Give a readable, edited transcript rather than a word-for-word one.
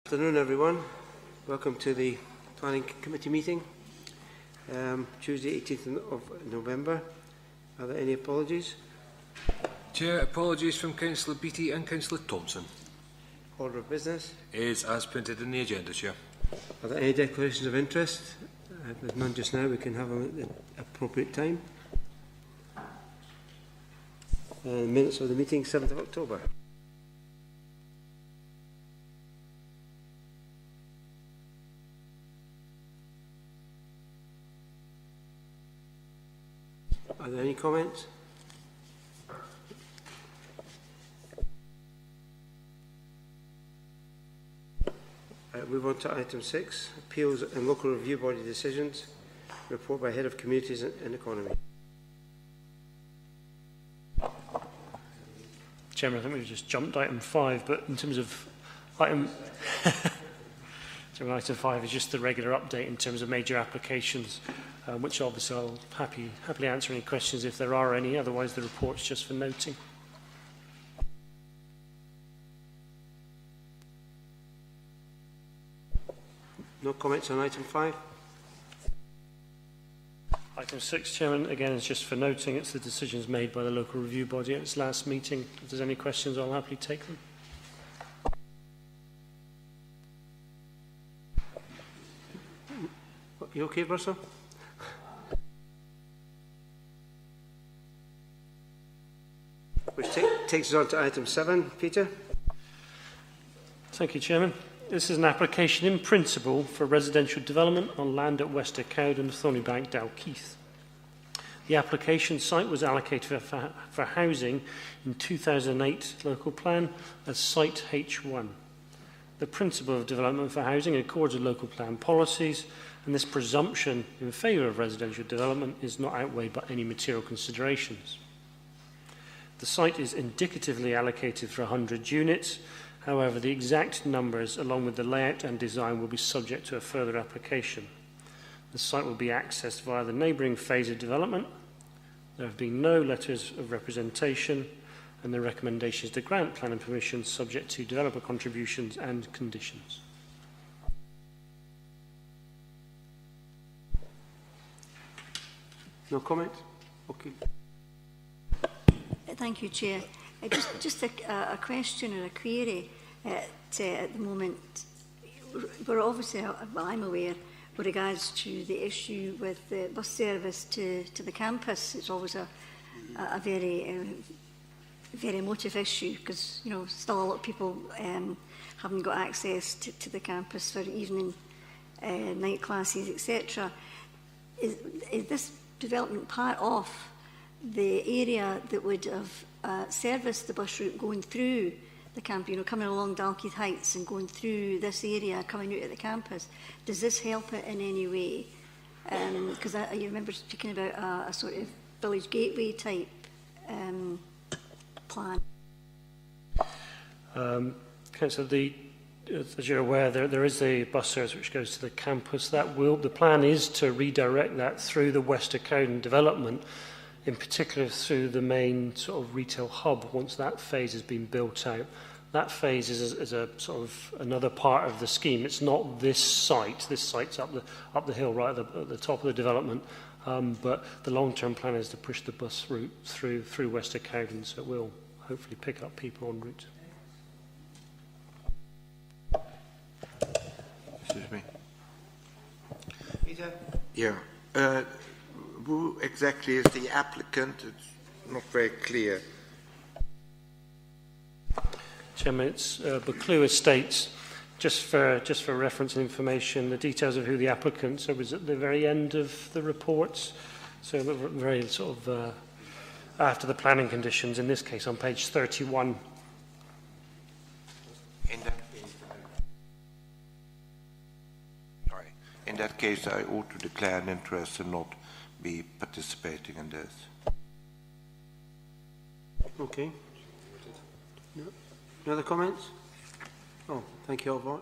Good afternoon, everyone. Welcome to the Planning Committee meeting, Tuesday 18th of November. Are there any apologies? Chair, apologies from Councillor Beattie and Councillor Thompson. Order of business Is as printed in the agenda, Chair. Are there any declarations of interest? If there's none just now, we can have them at the appropriate time. Minutes of the meeting, 7th of October. Are there any comments? Move on to item 6, appeals and local review body decisions. Report by Head of Communities and Economy. Chairman, I think we've just jumped item 5, but in terms of item item 5 is just the regular update in terms of major applications, which obviously I'll happily answer any questions if there are any. Otherwise, the report's just for noting. No comments on item 5? Item 6, Chairman, again, is just for noting. It's the decisions made by the local review body at its last meeting. If there's any questions, I'll happily take them. You okay, Russell? Which takes us on to item 7. Peter? Thank you, Chairman. This is an application in principle for residential development on land at Wester Cowden, Thornybank, Dalkeith. The application site was allocated for housing in 2008 local plan as Site H1. The principle of development for housing accords with local plan policies, and this presumption in favour of residential development is not outweighed by any material considerations. The site is indicatively allocated for 100 units. However, the exact numbers, along with the layout and design, will be subject to a further application. The site will be accessed via the neighbouring phase of development. There have been no letters of representation, and the recommendation is to grant planning permission subject to developer contributions and conditions. No comment? Okay. Thank you, Chair. Just a question or a query at the moment. We're obviously, well, I'm aware, with regards to the issue with the bus service to the campus. It's always a very emotive issue because, you know, still a lot of people haven't got access to the campus for evening night classes, etc. Is this development part of the area that would have serviced the bus route going through the camp, you know, coming along Dalkeith Heights and going through this area, coming out of the campus? Does this help it in any way? Because you remember speaking about a sort of village gateway type plan. Councillor, as you're aware, there is a bus service which goes to the campus. The plan is to redirect that through the Wester Cowden development, in particular through the main sort of retail hub once that phase has been built out. That phase is a sort of another part of the scheme. It's not this site. This site's up the hill right at the top of the development. But the long-term plan is to push the bus route through Wester Cowden, so it will hopefully pick up people en route. Excuse me. Peter? Yeah. Who exactly is the applicant? It's not very clear. Chairman, it's Buccleuch Estates. Just for reference and information, the details of who the applicants are was at the very end of the reports. So very sort of after the planning conditions, in this case on page 31. In that case, I ought to declare an interest and not be participating in this. Okay. No other comments? Oh, thank you all.